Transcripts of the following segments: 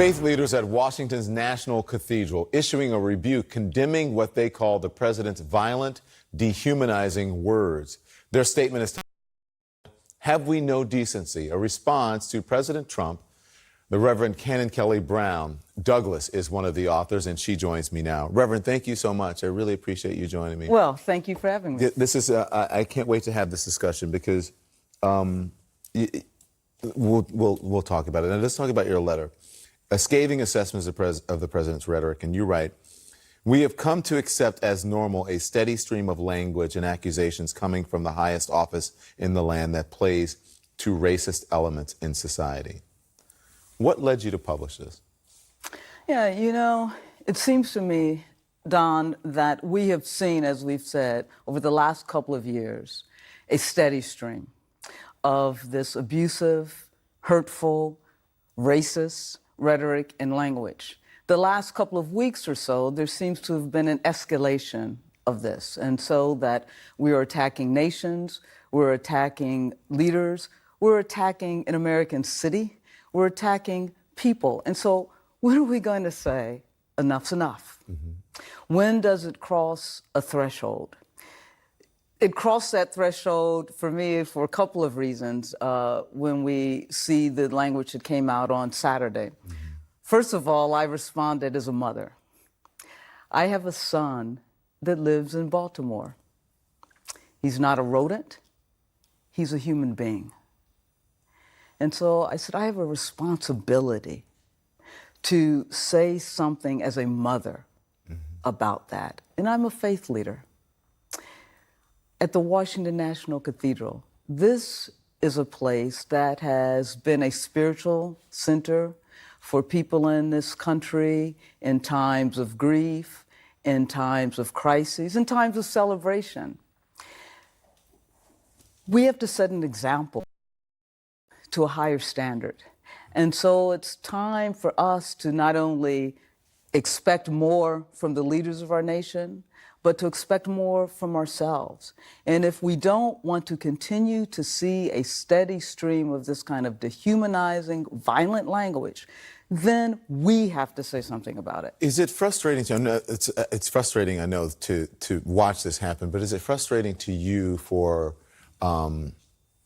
Faith leaders at Washington's National Cathedral issuing a rebuke condemning what they call the president's violent, dehumanizing words. Their statement is, "Have we no decency?" A response to President Trump. The Reverend Canon Kelly Brown Douglas is one of the authors, and she joins me now. Reverend, thank you so much. I really appreciate you joining me. Well, thank you for having me. This is I can't wait to have this discussion because we'll talk about it. Now, let's talk about your letter. A scathing assessment of the president's rhetoric, and you write, "We have come to accept as normal a steady stream of language and accusations coming from the highest office in the land that plays to racist elements in society." What led you to publish this? Yeah, it seems to me, Don, that we have seen, as we've said, over the last couple of years, a steady stream of this abusive, hurtful, racist rhetoric and language. The last couple of weeks or so, there seems to have been an escalation of this, and so that we are attacking nations, we're attacking leaders, we're attacking an American city, we're attacking people. And so when are we going to say enough's enough? Mm-hmm. When does it cross a threshold? It crossed that threshold for me for a couple of reasons when we see the language that came out on Saturday. Mm-hmm. First of all, I responded as a mother. I have a son that lives in Baltimore. He's not a rodent, he's a human being. And so I said, I have a responsibility to say something as a mother about that. And I'm a faith leader. At the Washington National Cathedral, this is a place that has been a spiritual center for people in this country in times of grief, in times of crises, in times of celebration. We have to set an example to a higher standard. And so it's time for us to not only expect more from the leaders of our nation, but to expect more from ourselves. And if we don't want to continue to see a steady stream of this kind of dehumanizing, violent language, then we have to say something about it. Is it frustrating to, I know it's frustrating, I know, to watch this happen, but is it frustrating to you for,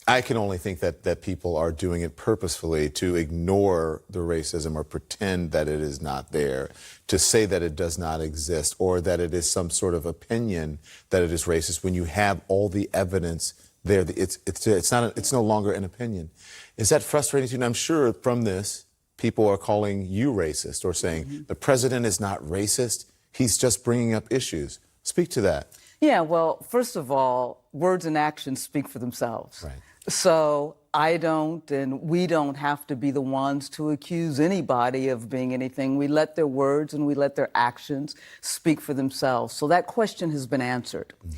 I can only think that people are doing it purposefully to ignore the racism or pretend that it is not there, to say that it does not exist, or that it is some sort of opinion that it is racist when you have all the evidence there. It's no longer an opinion. Is that frustrating to you? And I'm sure from this, people are calling you racist or saying the president is not racist. He's just bringing up issues. Speak to that. Yeah, well, first of all, words and actions speak for themselves. Right. So I don't, and we don't have to be the ones to accuse anybody of being anything. We let their words and we let their actions speak for themselves. So that question has been answered. Mm-hmm.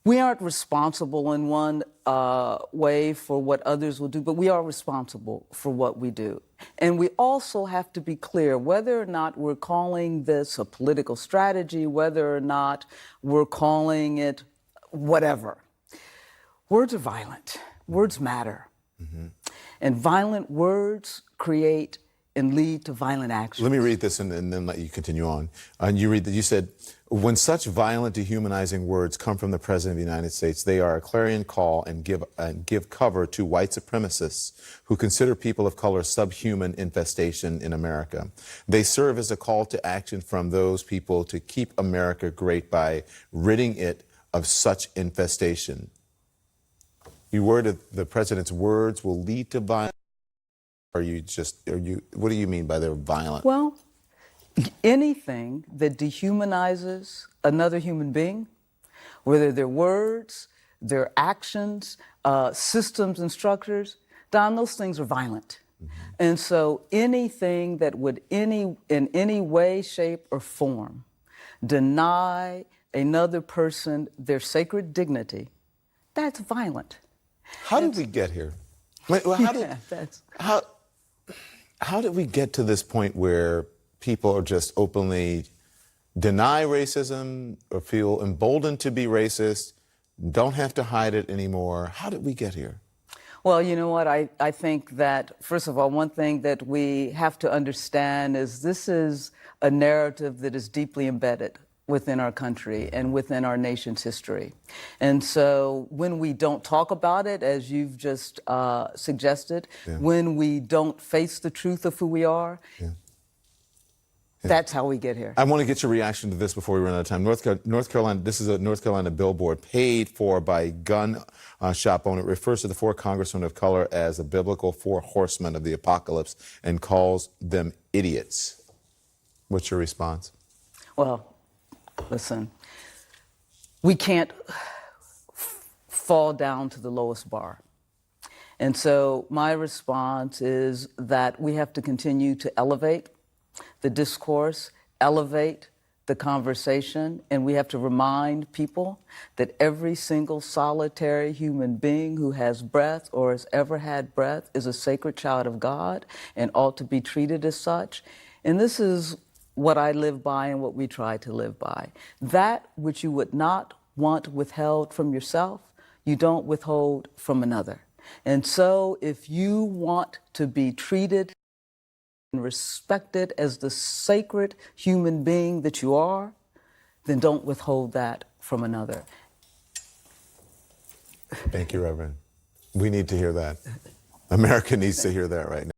We aren't responsible in one way for what others will do, but we are responsible for what we do. And we also have to be clear whether or not we're calling this a political strategy, whether or not we're calling it whatever. Words are violent. Words matter. Mm-hmm. And violent words create and lead to violent actions. Let me read this and then let you continue on. And you read that you said, when such violent, dehumanizing words come from the President of the United States, they are a clarion call and give cover to white supremacists who consider people of color subhuman infestation in America. They serve as a call to action from those people to keep America great by ridding it of such infestation. You worded the president's words will lead to violence. What do you mean by they're violent? Well, anything that dehumanizes another human being, whether they're words, their actions, systems and structures, Don, those things are violent. Mm-hmm. And so anything that would in any way, shape, or form deny another person their sacred dignity, that's violent. How did we get here? How did we get to this point where people are just openly deny racism or feel emboldened to be racist, don't have to hide it anymore? How did we get here? Well, you know what? I think that, first of all, one thing that we have to understand is this is a narrative that is deeply embedded within our country and within our nation's history. And so when we don't talk about it, as you've just suggested, when we don't face the truth of who we are, that's how we get here. I want to get your reaction to this before we run out of time. North Carolina, this is a North Carolina billboard paid for by a gun shop owner. It refers to the four congressmen of color as the biblical four horsemen of the apocalypse and calls them idiots. What's your response? Well, listen, we can't fall down to the lowest bar. And so my response is that we have to continue to elevate the discourse, elevate the conversation, and we have to remind people that every single solitary human being who has breath or has ever had breath is a sacred child of God and ought to be treated as such. And this is what I live by and what we try to live by. That which you would not want withheld from yourself, you don't withhold from another. And so if you want to be treated and respected as the sacred human being that you are, then don't withhold that from another. Thank you, Reverend. We need to hear that. America needs to hear that right now.